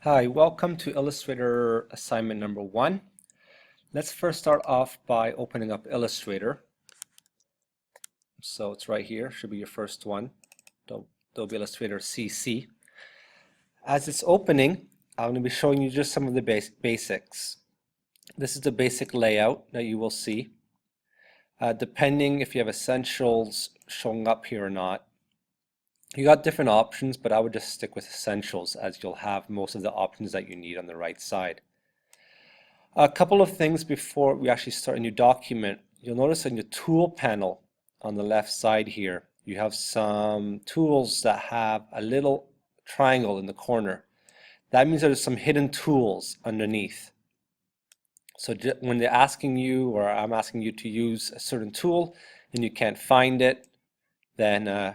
Hi, welcome to Illustrator assignment number 1. Let's first start off by opening up Illustrator. So it's right here, should be your first one, Adobe Illustrator CC. As it's opening, I'm going to be showing you just some of the basics. This is the basic layout that you will see. Depending if you have essentials showing up here or not, you got different options, but I would just stick with essentials as you'll have most of the options that you need on the right side. A couple of things before we actually start a new document. You'll notice in your tool panel on the left side here, you have some tools that have a little triangle in the corner. That means there's some hidden tools underneath. So when they're asking you, or I'm asking you to use a certain tool and you can't find it, then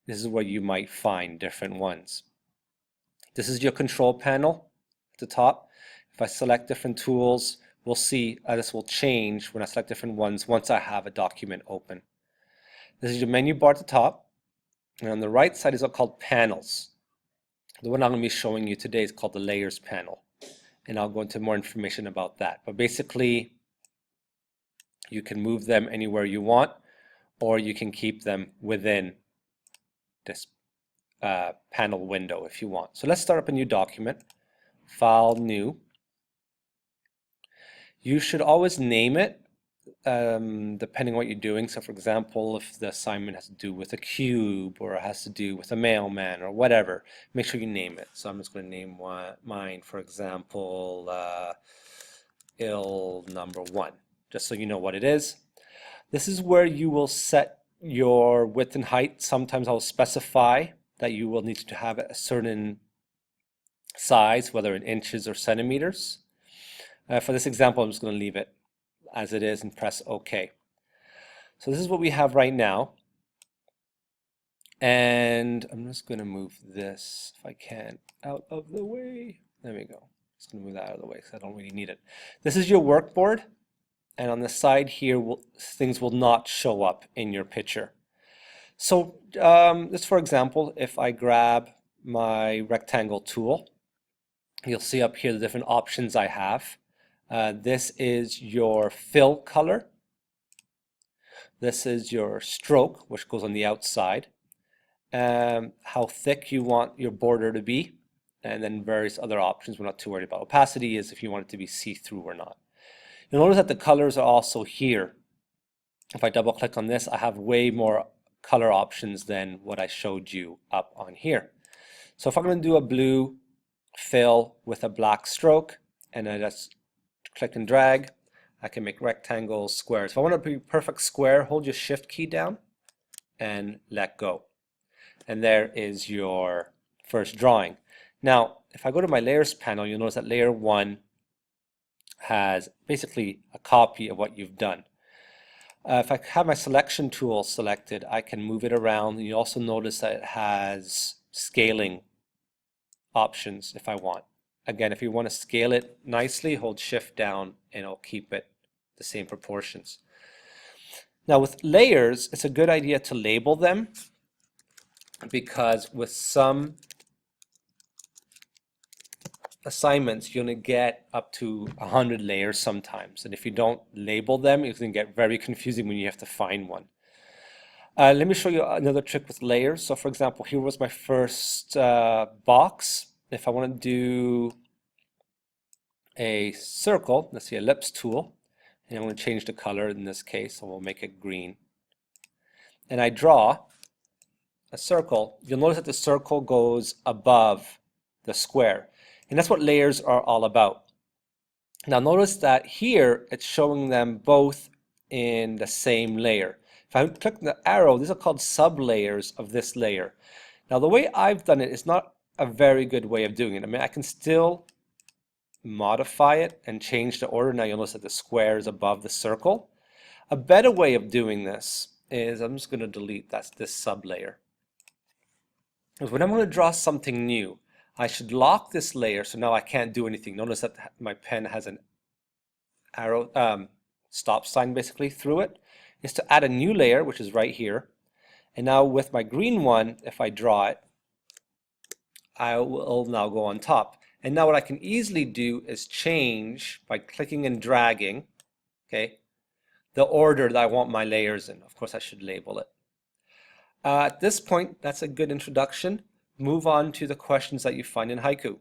this is where you might find different ones. This is your control panel at the top. If I select different tools, we'll see this will change when I select different ones once I have a document open. This is your menu bar at the top, and on the right side is what's called panels. The one I'm going to be showing you today is called the layers panel, and I'll go into more information about that. But basically, you can move them anywhere you want, or you can keep them within this panel window if you want. So let's start up a new document. File, new. You should always name it depending on what you're doing. So for example, if the assignment has to do with a cube or it has to do with a mailman or whatever, make sure you name it. So I'm just going to name mine, for example, ill number 1, just so you know what it is. This is where you will set your width and height. Sometimes I'll specify that you will need to have a certain size, whether in inches or centimeters. For this example, I'm just going to leave it as it is and press OK. So this is what we have right now. And I'm just going to move this, if I can, out of the way. There we go. Just going to move that out of the way because I don't really need it. This is your workboard. And on the side here, things will not show up in your picture. So just for example, if I grab my rectangle tool, you'll see up here the different options I have. This is your fill color. This is your stroke, which goes on the outside. How thick you want your border to be, and then various other options we're not too worried about. Opacity is if you want it to be see-through or not. You'll notice that the colors are also here. If I double click on this, I have way more color options than what I showed you up on here. So if I'm going to do a blue fill with a black stroke, and I just click and drag, I can make rectangles, squares. If I want to be perfect square, hold your shift key down and let go. And there is your first drawing. Now, if I go to my layers panel, you'll notice that layer 1 has basically a copy of what you've done. If I have my selection tool selected, I can move it around. You also notice that it has scaling options if I want. Again, if you want to scale it nicely, hold shift down and it'll keep it the same proportions. Now with layers, it's a good idea to label them, because with some assignments you're going to get up to 100 layers sometimes, and if you don't label them, it's going to get very confusing when you have to find one. Let me show you another trick with layers. So for example, here was my first box. If I want to do a circle, let's see, ellipse tool, and I'm going to change the color in this case, so we'll make it green, and I draw a circle, you'll notice that the circle goes above the square. And that's what layers are all about. Now notice that here it's showing them both in the same layer. If I click the arrow, these are called sub-layers of this layer. Now the way I've done it is not a very good way of doing it. I mean, I can still modify it and change the order. Now you'll notice that the square is above the circle. A better way of doing this is, I'm just going to delete this sub-layer. Because when I'm going to draw something new, I should lock this layer so now I can't do anything. Notice that my pen has an arrow, stop sign basically through it. Is to add a new layer, which is right here. And now with my green one, if I draw it, I will now go on top. And now what I can easily do is change by clicking and dragging, okay, the order that I want my layers in. Of course, I should label it. At this point, that's a good introduction. Move on to the questions that you find in haiku.